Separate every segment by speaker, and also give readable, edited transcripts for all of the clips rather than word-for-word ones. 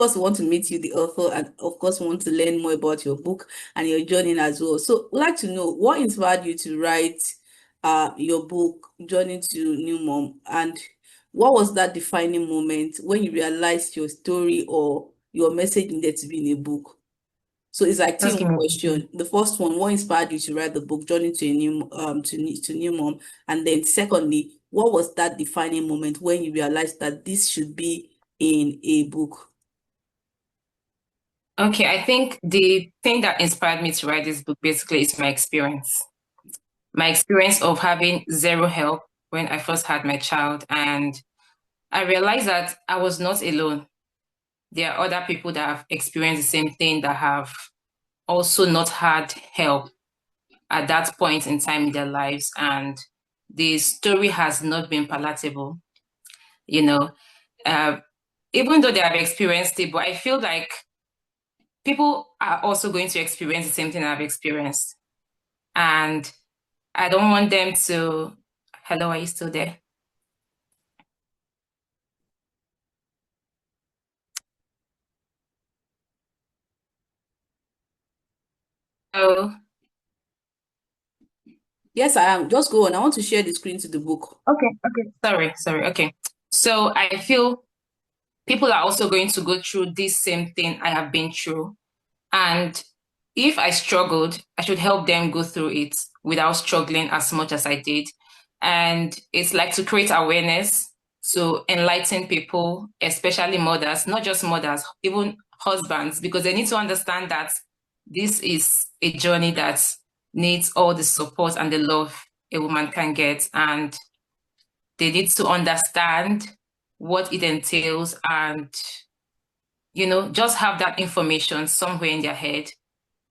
Speaker 1: course, we want to meet you, the author, and of course, we want to learn more about your book and your journey as well. So, we'd like to know what inspired you to write your book, Journey to New Mom, and what was that defining moment when you realized your story or your message needed to be in a book? So it's like
Speaker 2: Just give
Speaker 1: two
Speaker 2: me.
Speaker 1: question. The first one, what inspired you to write the book, Journey to a New to New Mom? And then secondly, what was that defining moment when you realized that this should be in a book?
Speaker 2: Okay, I think the thing that inspired me to write this book basically is my experience. My experience of having zero help when I first had my child. And I realized that I was not alone. There are other people that have experienced the same thing that have also not had help at that point in time in their lives. And the story has not been palatable, you know. Uh, Even though they have experienced it, but I feel like people are also going to experience the same thing I've experienced. And I don't want them to. Hello, are you still there? Oh,
Speaker 1: Yes, I am. Just go on. I want to share the screen to the book.
Speaker 2: okay. Sorry. Okay. So I feel people are also going to go through this same thing I have been through. And if I struggled, I should help them go through it without struggling as much as I did. And it's like to create awareness, to enlighten people, especially mothers, not just mothers, even husbands, because they need to understand that this is a journey that needs all the support and the love a woman can get. And they need to understand what it entails and, just have that information somewhere in their head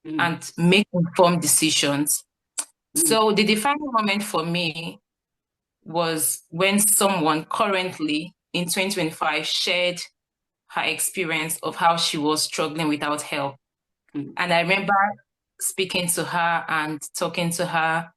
Speaker 1: Mm,
Speaker 2: and make informed decisions.
Speaker 1: mm,
Speaker 2: So the defining moment for me was when someone currently in 2025 shared her experience of how she was struggling without help.
Speaker 1: mm,
Speaker 2: And I remember speaking to her and talking to her,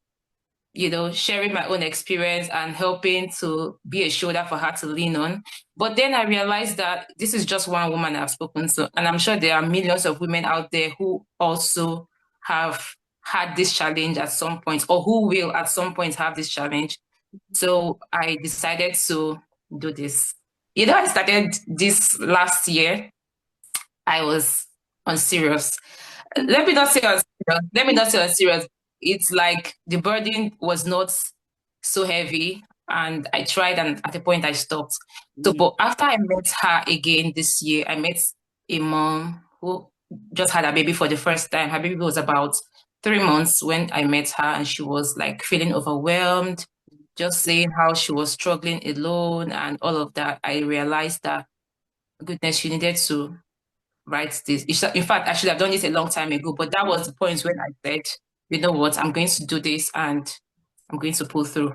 Speaker 2: sharing my own experience and helping to be a shoulder for her to lean on. But then I realized that this is just one woman I've spoken to. And I'm sure there are millions of women out there who also have had this challenge at some point or who will at some point have this challenge. So I decided to do this. I started this last year. I was on serious. Let me not say on serious. Let me not say on serious. It's like the burden was not so heavy, and I tried, and at a point I stopped. So,
Speaker 1: mm.
Speaker 2: but after I met her again this year, I met a mom who just had a baby for the first time. Her baby was about 3 months when I met her, and she was like feeling overwhelmed, just saying how she was struggling alone and all of that. I realized that, goodness, she needed to write this. In fact, I should have done this a long time ago, but that was the point when I said, you know what, I'm going to do this and I'm going to pull through.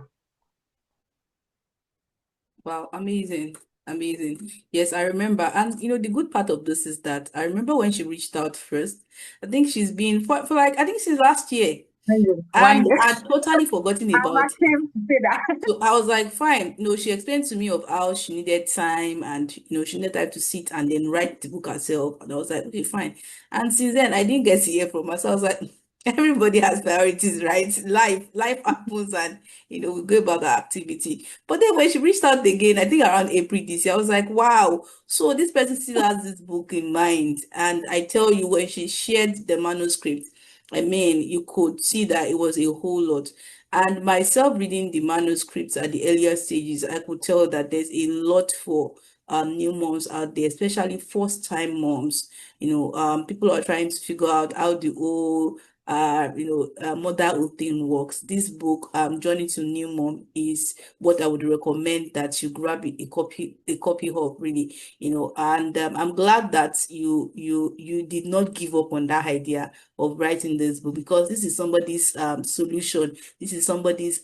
Speaker 1: Wow, amazing. Amazing. Yes, I remember. And the good part of this is that I remember when she reached out first. I think she's been for like I think since last year.
Speaker 2: One
Speaker 1: And
Speaker 2: year.
Speaker 1: I'd totally forgotten
Speaker 2: I'm
Speaker 1: about it.
Speaker 2: ashamed to say that.
Speaker 1: So I was like, fine. She explained to me of how she needed time and she needed time to sit and then write the book herself. And I was like, okay, fine. And since then I didn't get to hear from her. So I was like, everybody has priorities, right? Life happens and we go about our activity. But then when she reached out again, I think around April this year, I was like, wow, so this person still has this book in mind. And I tell you, when she shared the manuscript, I mean, you could see that it was a whole lot. And myself reading the manuscripts at the earlier stages, I could tell that there's a lot for new moms out there, especially first-time moms. People are trying to figure out how the whole motherhood thing works. This book, Journey to New Mom, is what I would recommend that you grab a copy of, really. And I'm glad that you did not give up on that idea of writing this book, because this is somebody's solution. This is somebody's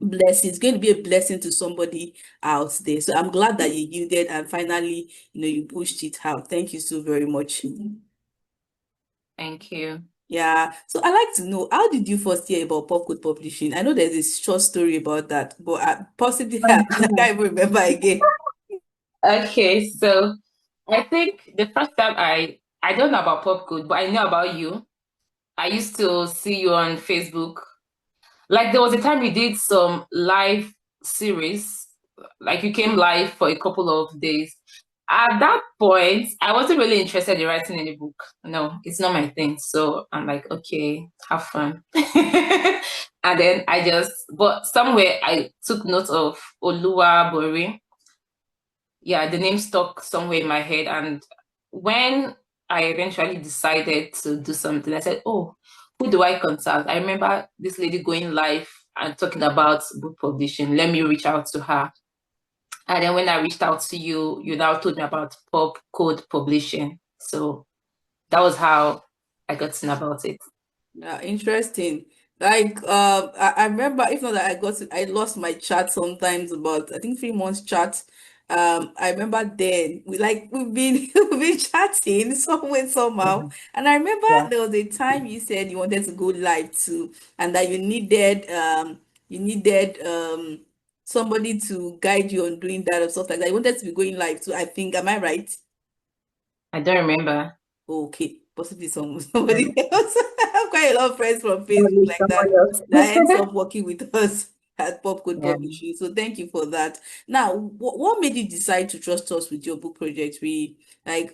Speaker 1: blessing. It's going to be a blessing to somebody out there. So I'm glad that you yielded and finally, you pushed it out. Thank you so very much.
Speaker 2: Thank you.
Speaker 1: Yeah. So I'd like to know, how did you first hear about PubCode Publishing? I know there's a short story about that, but possibly I can't even remember again.
Speaker 2: Okay, so I think the first time I don't know about PubCode, but I know about you. I used to see you on Facebook. Like there was a time we did some live series, like you came live for a couple of days. At that point, I wasn't really interested in writing any book. No, it's not my thing. So I'm like, okay, have fun. And then but somewhere I took note of Oluwabori. Yeah, the name stuck somewhere in my head. And when I eventually decided to do something, I said, oh, who do I contact? I remember this lady going live and talking about book publishing. Let me reach out to her. And then when I reached out to you, you now told me about PubCode Publishing. So that was how I got to know about it.
Speaker 1: Yeah, interesting. Like, I remember, if not that I lost my chat sometimes about, I think 3 months chat. I remember then we've been we've been chatting some way somehow,
Speaker 2: Mhm.
Speaker 1: and I remember
Speaker 2: Yeah.
Speaker 1: there was a time you said you wanted to go live too, and that you needed somebody to guide you on doing that or stuff like that. You wanted to be going live too, I think. Am I right?
Speaker 2: I don't remember.
Speaker 1: Okay, possibly somebody else. I have quite a lot of friends from Facebook
Speaker 2: Probably
Speaker 1: like
Speaker 2: someone
Speaker 1: that
Speaker 2: else.
Speaker 1: that ends up working with us at PubCode
Speaker 2: Yeah.
Speaker 1: Publishing. So thank you for that. Now, what made you decide to trust us with your book project?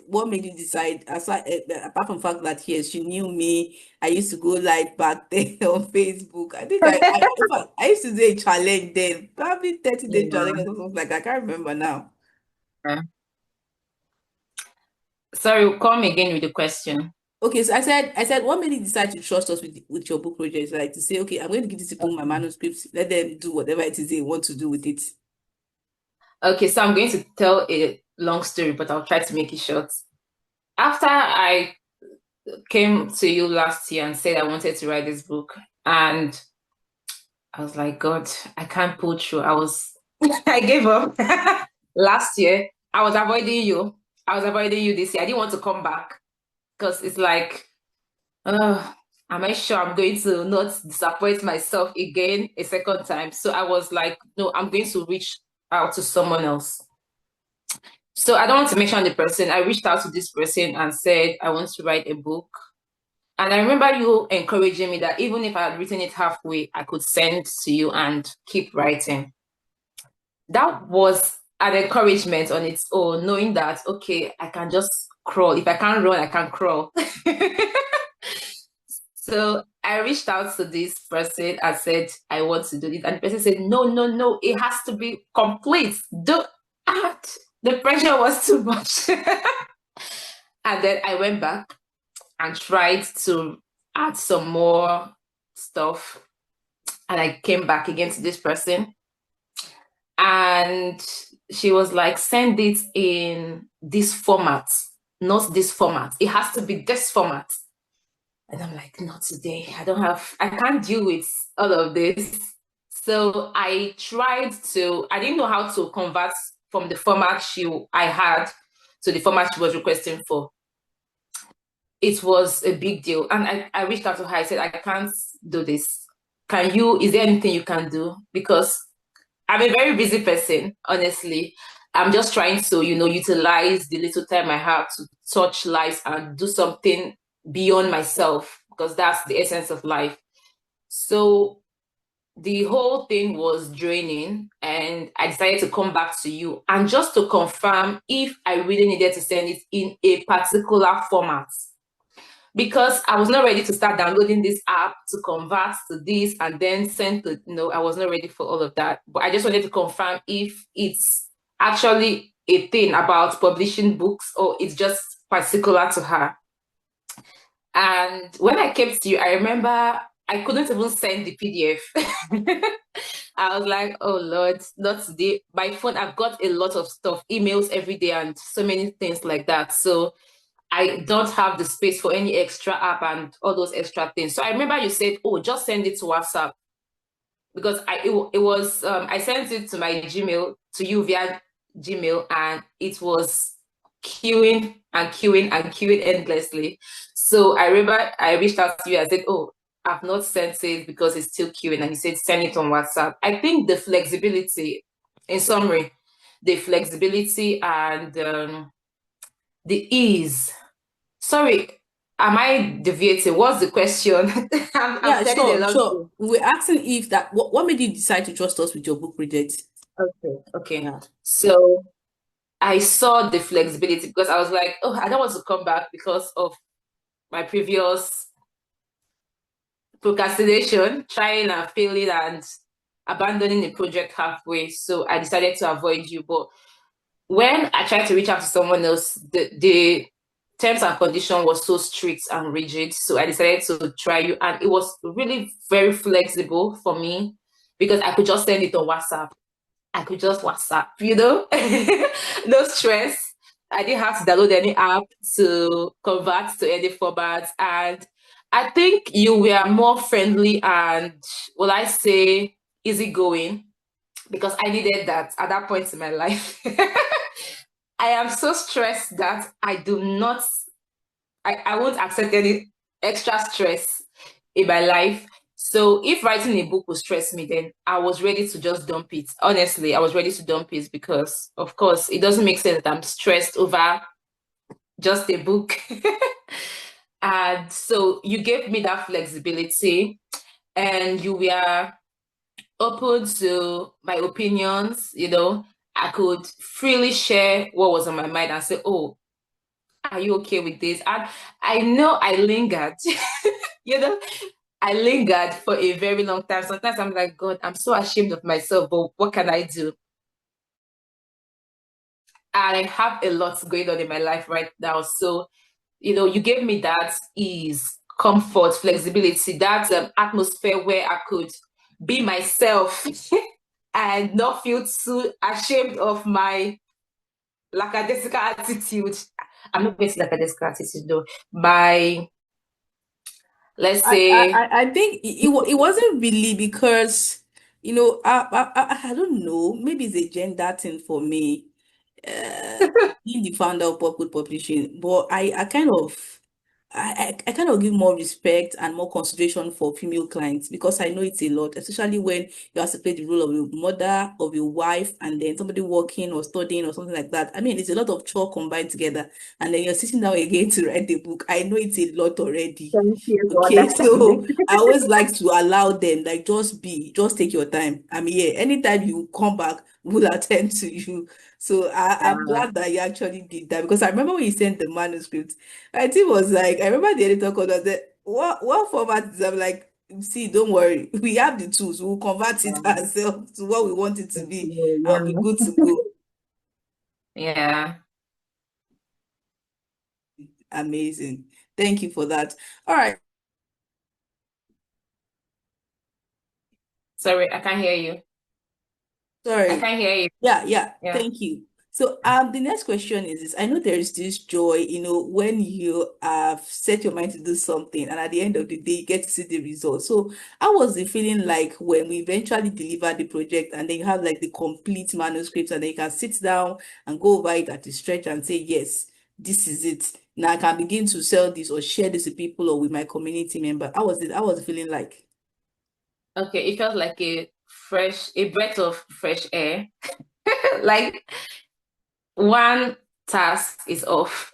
Speaker 1: What made you decide, apart from the fact that yes, she knew me, I used to go live back then on Facebook. I think in fact, I used to do a challenge then, probably 30-day challenge or something like that. I can't remember now.
Speaker 2: Yeah. Sorry, call me again with the question.
Speaker 1: Okay, so I said, what made you decide to trust us with your book project? Like to say, okay, I'm going to give these people my manuscripts, let them do whatever it is they want to do with it.
Speaker 2: Okay, so I'm going to tell a long story, but I'll try to make it short. After I came to you last year and said I wanted to write this book, and I was like, God, I can't pull through. I gave up. Last year, I was avoiding you. I was avoiding you this year. I didn't want to come back because it's like, uh, am I sure I'm going to not disappoint myself again a second time? So I was like, no, I'm going to reach out to someone else. So I don't want to mention the person. I reached out to this person and said, I want to write a book. And I remember you encouraging me that even if I had written it halfway, I could send to you and keep writing. That was an encouragement on its own, knowing that, okay, I can just crawl. If I can't run, I can crawl. So I reached out to this person. I said, I want to do this. And the person said, no, no, no, it has to be complete. Don't act. The pressure was too much. And then I went back and tried to add some more stuff. And I came back again to this person. And she was like, send it in this format, not this format. It has to be this format. And I'm like, not today. I can't deal with all of this. So I didn't know how to convert from the format I had to the format she was requesting for. It was a big deal. And I reached out to her. I said, I can't do this. Is there anything you can do? Because I'm a very busy person, honestly. I'm just trying to, utilize the little time I have to touch lives and do something beyond myself, because that's the essence of life. So the whole thing was draining, and I decided to come back to you and just to confirm if I really needed to send it in a particular format, because I was not ready to start downloading this app to convert to this and then send to, I was not ready for all of that. But I just wanted to confirm if it's actually a thing about publishing books or it's just particular to her. And when I came to you, I remember I couldn't even send the PDF. I was like, oh Lord, not today. My phone, I've got a lot of stuff, emails every day and so many things like that. So I don't have the space for any extra app and all those extra things. So I remember you said, oh, just send it to WhatsApp, because I sent it to my Gmail, to you via Gmail, and it was queuing and queuing and queuing endlessly. So I remember I reached out to you. I said, oh, I've not sent it because it's still queuing. And you said, send it on WhatsApp. I think the flexibility, in summary, the flexibility and The ease. Sorry, am I deviating? What's the question? I'm
Speaker 1: Yeah,
Speaker 2: telling a lot.
Speaker 1: sure. We're asking if that what made you decide to trust us with your book project?
Speaker 2: Okay, okay.
Speaker 1: Yeah.
Speaker 2: So I saw the flexibility because I was like, oh, I don't want to come back because of my previous procrastination, trying and failing and abandoning the project halfway. So I decided to avoid you. But when I tried to reach out to someone else, the terms and condition was so strict and rigid. So I decided to try you. And it was really very flexible for me because I could just send it on WhatsApp. I could just WhatsApp, no stress. I didn't have to download any app to convert to any formats. And I think you were more friendly and, will I say, easygoing because I needed that at that point in my life. I am so stressed that I won't accept any extra stress in my life. So if writing a book would stress me, then I was ready to just dump it. Honestly, I was ready to dump it because, of course, it doesn't make sense that I'm stressed over just a book. And so you gave me that flexibility and you were open to my opinions, I could freely share what was on my mind and say, oh, are you okay with this? And I know I lingered, you know, I lingered for a very long time. Sometimes I'm like, God, I'm so ashamed of myself, but what can I do? I have a lot going on in my life right now. So, you gave me that ease, comfort, flexibility, that atmosphere where I could be myself and not feel too ashamed of my lackadaisical attitude. I'm not going to lackadaisical attitude though. My, let's say,
Speaker 1: I think it wasn't really because, I don't know, maybe it's a gender thing for me. uh, Being the founder of PubCode Publishing, but I kind of give more respect and more consideration for female clients because I know it's a lot, especially when you have to play the role of a mother, of a wife, and then somebody working or studying or something like that. I mean, it's a lot of chore combined together, and then you're sitting down again to write the book. I know it's a lot already.
Speaker 2: thank you for
Speaker 1: Okay, so
Speaker 2: understanding.
Speaker 1: I always like to allow them, like, just take your time. I'm here. Anytime you come back, we'll attend to you. So I'm
Speaker 2: Yeah.
Speaker 1: glad that you actually did that because I remember when you sent the manuscript, my team was like, I remember the editor called us, said, what format is that? I'm like, see, don't worry, we have the tools, we'll convert it ourselves to what we want it to be and be good to go.
Speaker 2: Yeah.
Speaker 1: Amazing. Thank you for that. All right.
Speaker 2: Sorry, I can't hear you. I
Speaker 1: Sorry.
Speaker 2: can't hear you.
Speaker 1: Yeah,
Speaker 2: Yeah.
Speaker 1: thank you. So the next question is this. I know there is this joy, when you have set your mind to do something and at the end of the day you get to see the results. So how was the feeling like when we eventually deliver the project and then you have like the complete manuscript and then you can sit down and go over it at a stretch and say, yes, this is it. Now I can begin to sell this or share this with people or with my community member. How was it? How was the feeling like?
Speaker 2: Okay, it felt like a breath of fresh air. Like one task is off.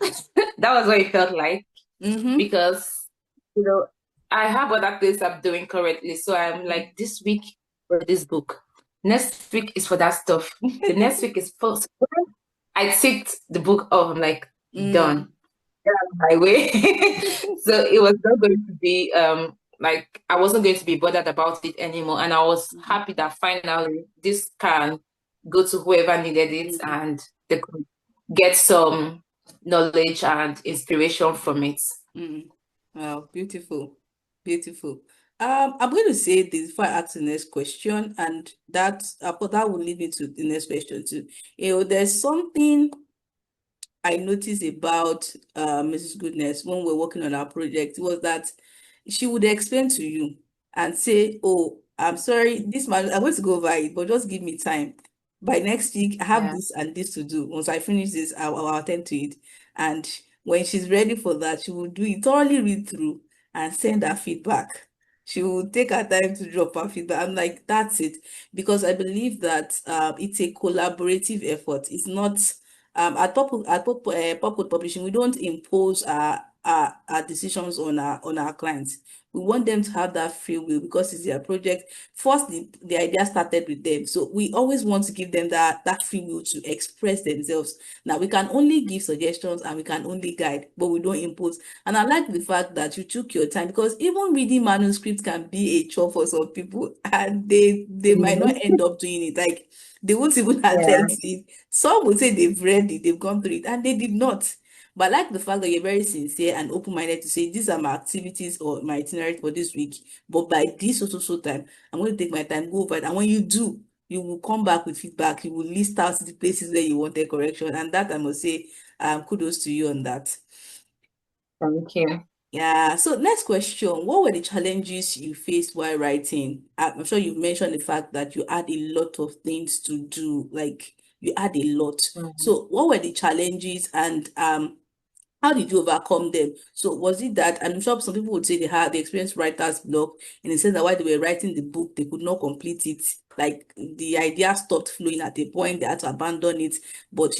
Speaker 2: That was what it felt like
Speaker 1: Mm-hmm.
Speaker 2: because, you know, I have other things I'm doing currently. So I'm like, this week for this book. Next week is for that stuff. The next week is for I ticked the book off. I'm like,
Speaker 1: Mm.
Speaker 2: done. My way. So it was not going to be like I wasn't going to be bothered about it anymore. And I was happy that finally this can go to whoever needed it
Speaker 1: Mm.
Speaker 2: and they could get some knowledge and inspiration from it.
Speaker 1: Mm. Wow, beautiful, beautiful. I'm going to say this before I ask the next question, and that will lead me to the next question too. There's something I noticed about Mrs. Goodness when we were working on our project was that she would explain to you and say, "Oh, I'm sorry, this man, I'm going to go over it, but just give me time. By next week, I have
Speaker 2: Yeah.
Speaker 1: this and this to do. Once I finish this, I'll attend to it." And when she's ready for that, she will do it, thoroughly read through and send her feedback. She will take her time to drop her feedback. I'm like, that's it. Because I believe that it's a collaborative effort. It's not At PubCode Publishing, we don't impose our decisions on our clients. We want them to have that free will because it's their project. First, the idea started with them. So we always want to give them that free will to express themselves. Now, we can only give suggestions and we can only guide, but we don't impose. And I like the fact that you took your time, because even reading manuscripts can be a chore for some people, and they might not
Speaker 2: Mhm.
Speaker 1: end up doing it. Like, they won't even
Speaker 2: Yeah.
Speaker 1: attempt it. Some would say they've read it, they've gone through it, and they did not. But I like the fact that you're very sincere and open-minded to say, these are my activities or my itinerary for this week. But by this so time, I'm going to take my time, go over it. And when you do, you will come back with feedback. You will list out the places where you wanted correction. And that, I must say, kudos to you on that.
Speaker 2: Thank you.
Speaker 1: Yeah. So next question, what were the challenges you faced while writing? I'm sure you've mentioned the fact that you had a lot of things to do, like you had a lot.
Speaker 2: Mhm.
Speaker 1: So what were the challenges, and how did you overcome them? So was it that, I'm sure some people would say they experienced writer's block in the sense that while they were writing the book, they could not complete it. Like the idea stopped flowing at a point, they had to abandon it, but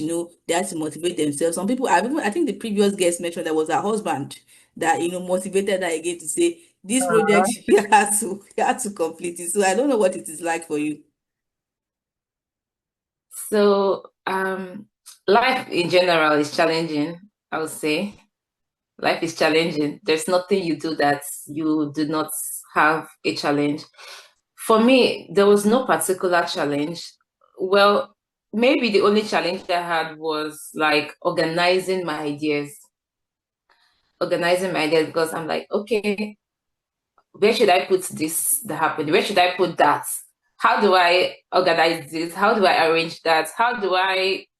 Speaker 1: they had to motivate themselves. Some people, I think the previous guest mentioned that was her husband that motivated her again to say this project
Speaker 2: Uh,
Speaker 1: he had to complete it. So I don't know what it is like for you.
Speaker 2: so life in general is challenging, I would say. Life is challenging. There's nothing you do that you do not have a challenge. For me, there was no particular challenge. Well, maybe the only challenge I had was like organizing my ideas because I'm like, okay, where should I put this that happened? Where should I put that? How do I organize this? How do I arrange that?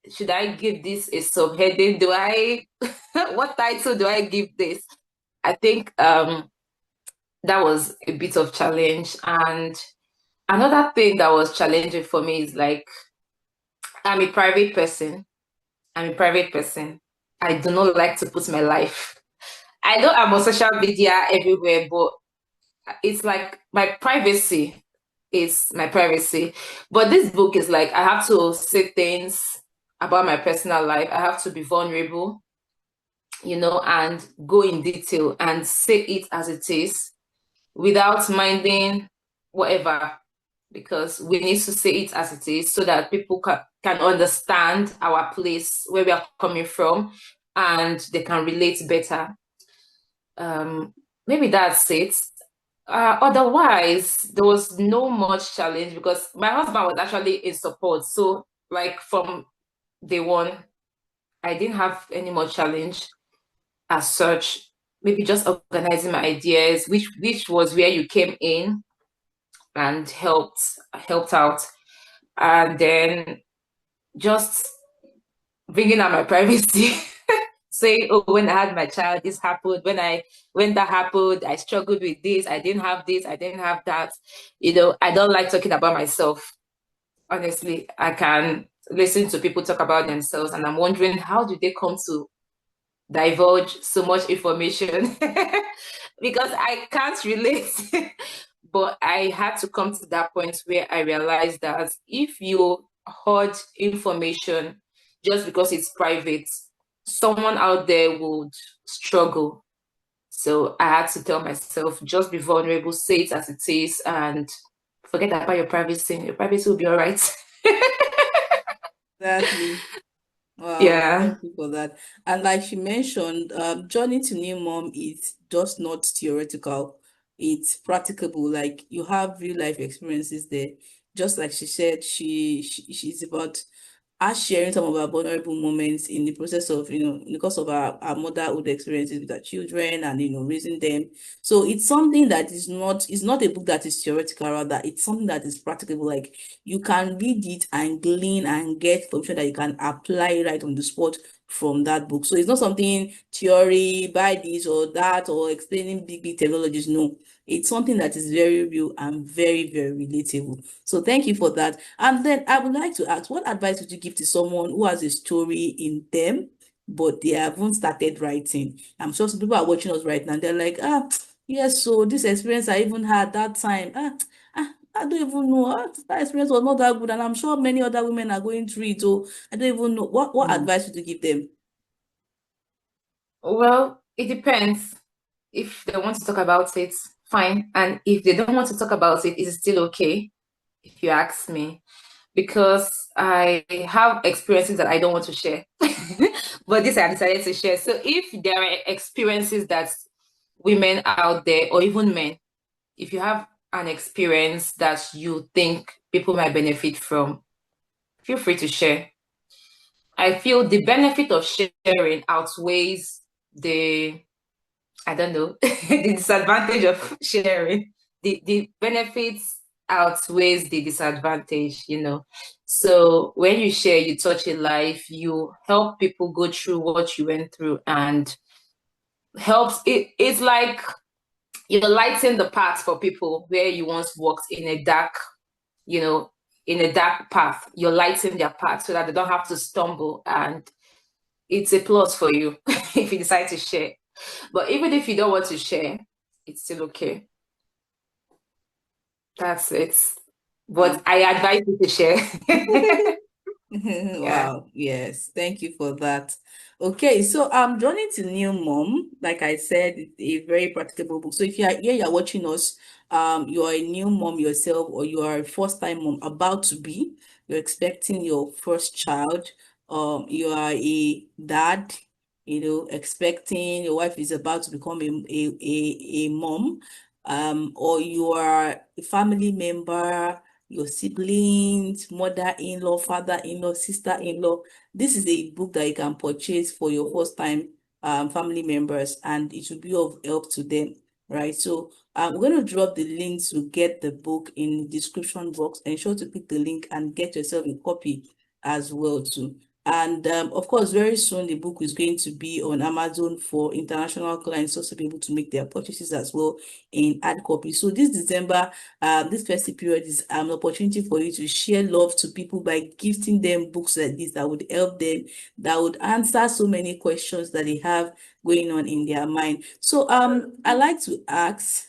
Speaker 2: Should I give this a subheading? What title do I give this? I think that was a bit of challenge. And another thing that was challenging for me is like, I'm a private person. I'm a private person. I do not like to put my life. I know I'm on social media everywhere, but it's like my privacy is my privacy. But this book is like I have to say things about my personal life. I have to be vulnerable, and go in detail and say it as it is without minding whatever, because we need to say it as it is so that people can understand our place, where we are coming from, and they can relate better. Maybe that's it. Otherwise, there was no much challenge because my husband was actually in support. So, like from day one, I didn't have any more challenge as such. Maybe just organizing my ideas, which was where you came in and helped out, and then just bringing out my privacy. Saying, oh, when I had my child, this happened. When that happened, I struggled with this. I didn't have this. I didn't have that. I don't like talking about myself. Honestly, I can listen to people talk about themselves, and I'm wondering how do they come to divulge so much information because I can't relate. But I had to come to that point where I realized that if you hoard information just because it's private, someone out there would struggle. So I had to tell myself, just be vulnerable, say it as it is, and forget about your privacy. Your privacy will be all right.
Speaker 1: Exactly. Wow,
Speaker 2: Yeah.
Speaker 1: thank you for that. And like she mentioned, journey to new mom is just not theoretical. It's practicable. Like you have real life experiences there. Just like she said, she's about us sharing some of our vulnerable moments in the process of, because of our motherhood experiences with our children and, raising them. So it's something that it's not a book that is theoretical, rather, it's something that is practicable. Like you can read it and glean and get information that you can apply right on the spot from that book. So it's not something theory, buy this or that, or explaining big technologies. No, it's something that is very real and very, very relatable. So thank you for that. And then I would like to ask, what advice would you give to someone who has a story in them, but they haven't started writing? I'm sure some people are watching us right now. They're like, yes, so this experience I even had that time. I don't even know. That experience was not that good, and I'm sure many other women are going through it. So I don't even know what advice would you give them?
Speaker 2: Well, it depends. If they want to talk about it, fine. And if they don't want to talk about it, it's still okay, if you ask me, because I have experiences that I don't want to share. But this I decided to share. So if there are experiences that women out there, or even men, if you have an experience that you think people might benefit from, feel free to share. I feel the benefit of sharing outweighs the, I don't know, the disadvantage of sharing. The benefits outweighs the disadvantage, you know. So when you share, you touch a life, you help people go through what you went through, and it's like you're lighting the path for people where you once walked in a dark, you know, in a dark path. You're lighting their path so that they don't have to stumble, and it's a plus for you if you decide to share. But even if you don't want to share, it's still okay. That's it. But I advise you to share. Yeah.
Speaker 1: Wow, yes, thank you for that. Okay, so Journey to New Mom, like I said, it's a very practicable book. So if you are here, you're watching us, you are a new mom yourself, or you are a first-time mom about to be, you're expecting your first child, you are a dad, expecting your wife is about to become a mom, or you are a family member, your siblings, mother-in-law, father-in-law, sister-in-law. This is a book that you can purchase for your first-time family members, and it will be of help to them, right? So I'm going to drop the link to get the book in the description box. Ensure to click the link and get yourself a copy as well too. And of course, very soon the book is going to be on Amazon for international clients also be able to make their purchases as well in hard copy. So this December, this festive period is an opportunity for you to share love to people by gifting them books like this that would help them, that would answer so many questions that they have going on in their mind. So I like to ask,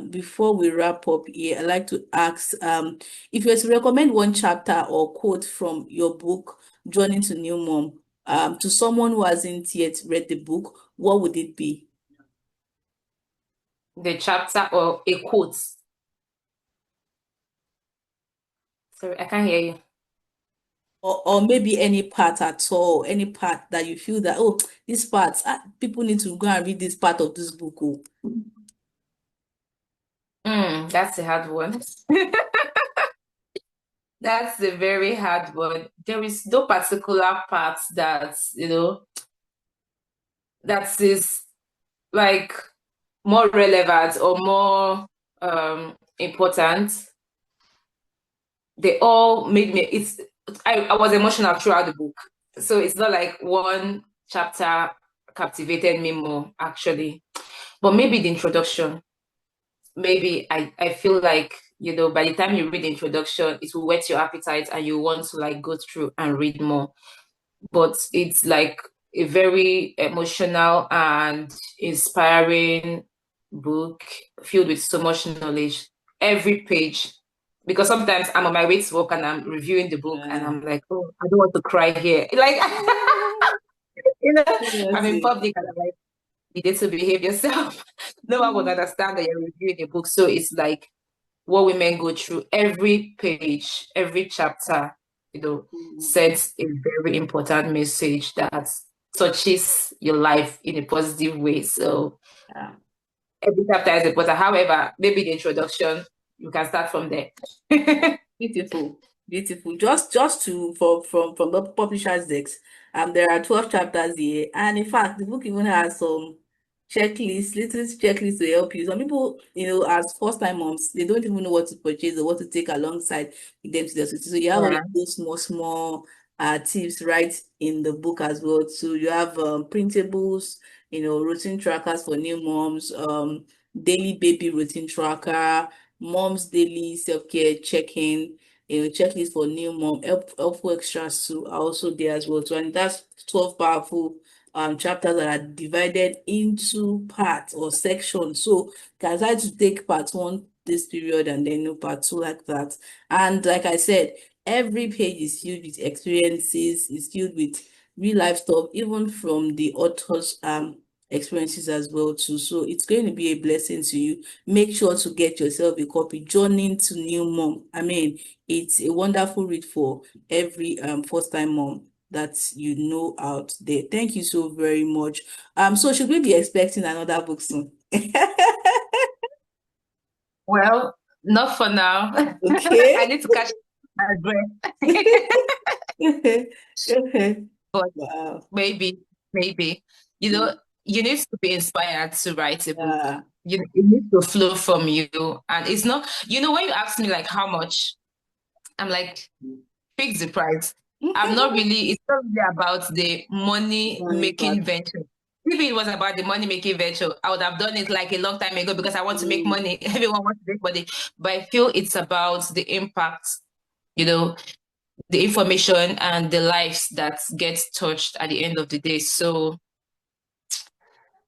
Speaker 1: before we wrap up here, I like to ask, if you were to recommend one chapter or quote from your book, Journey to New Mom, to someone who hasn't yet read the book, what would it be?
Speaker 2: The chapter or a quote. Sorry, I can't hear you.
Speaker 1: Or maybe any part at all, any part that you feel that, oh, this part, people need to go and read this part of this book. Oh.
Speaker 2: That's a hard one. That's a very hard one. There is no particular part that, that is like more relevant or more important. They all made me, I was emotional throughout the book. So it's not like one chapter captivated me more, actually. But maybe the introduction. Maybe I feel like, by the time you read the introduction, it will whet your appetite and you want to like go through and read more. But it's like a very emotional and inspiring book filled with so much knowledge. Every page, because sometimes I'm on my way to work and I'm reviewing the book and I'm like, oh, I don't want to cry here. Like, I'm in
Speaker 1: Seriously.
Speaker 2: public and I'm like, you need to behave yourself. No one would understand that you're reviewing a book. So it's like what women go through. Every page, every chapter, sends a very important message that touches your life in a positive way. So
Speaker 1: Yeah.
Speaker 2: every chapter is important. However, maybe the introduction, you can start from there.
Speaker 1: Beautiful, beautiful. Just to from the publisher's decks, there are 12 chapters here, and in fact, the book even has some checklists, little checklists to help you. Some people, as first-time moms, they don't even know what to purchase or what to take alongside with them to the city. So you have all
Speaker 2: Yeah.
Speaker 1: of those small tips right in the book as well. So you have printables, routine trackers for new moms, daily baby routine tracker, mom's daily self-care check-in, checklist for new mom, helpful extras too are also there as well too. And that's 12 powerful chapters that are divided into parts or sections. So you can decide to take part one, this period, and then part two like that. And like I said, every page is filled with experiences, is filled with real life stuff, even from the author's experiences as well too. So it's going to be a blessing to you. Make sure to get yourself a copy. Journey to New Mom. I mean, it's a wonderful read for every first time mom that you know out there. Thank you so very much. So should we be expecting another book soon?
Speaker 2: Well, not for now. I
Speaker 1: Okay.
Speaker 2: need to catch my breath. But
Speaker 1: Wow.
Speaker 2: maybe, you know, you need to be inspired to write a book.
Speaker 1: Yeah.
Speaker 2: It needs to flow from you. And it's not, when you ask me like how much, I'm like, fix the price. It's not really about the money
Speaker 1: Money
Speaker 2: making
Speaker 1: part.
Speaker 2: venture. If it was about the money making venture, I would have done it like a long time ago because I want to make money. Everyone wants to make money. But I feel it's about the impact, you know, the information and the lives that gets touched at the end of the day. So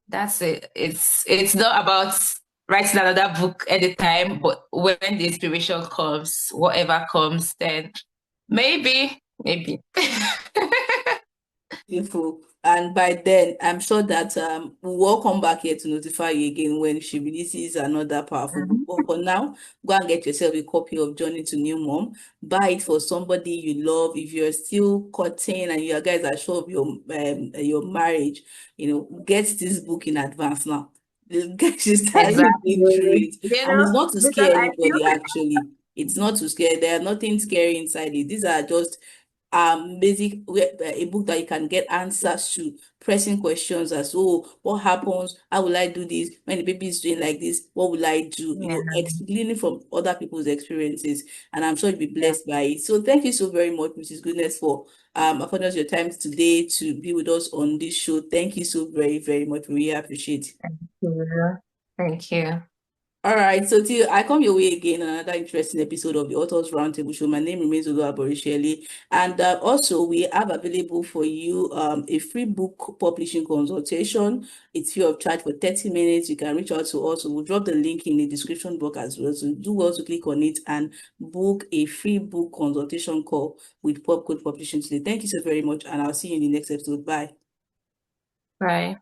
Speaker 2: that's it. It's not about writing another book anytime, but when the inspiration comes, whatever comes, then maybe.
Speaker 1: Beautiful. And by then, I'm sure that we'll come back here to notify you again when she releases another powerful book.
Speaker 2: Mhm.
Speaker 1: But for now, go and get yourself a copy of Journey to New Mom. Buy it for somebody you love. If you're still courting and you guys are sure of your marriage, get this book in advance now. The guys should start reading through
Speaker 2: Exactly.
Speaker 1: it. And it's not to
Speaker 2: Because
Speaker 1: scare
Speaker 2: I feel
Speaker 1: anybody, actually. It's not to scare. There's nothing scary inside it. These are just basic a book that you can get answers to pressing questions as, oh, what happens, how will I do this when the baby is doing like this, what will I do,
Speaker 2: yeah,
Speaker 1: explaining from other people's experiences. And I'm sure you'll be
Speaker 2: yeah.
Speaker 1: blessed by it. So thank you so very much, Mrs. Goodness, for affording us your time today to be with us on this show. Thank you so very, very much. We really appreciate it.
Speaker 2: Yeah. Thank you.
Speaker 1: All right, so till I come your way again, on another interesting episode of the Authors Roundtable Show. My name remains Oluwabori, and also we have available for you a free book publishing consultation. It's free of charge for 30 minutes. You can reach out to us. We'll drop the link in the description box as well. So do well to click on it and book a free book consultation call with PubCode Publishing today. Thank you so very much, and I'll see you in the next episode. Bye.
Speaker 2: Bye.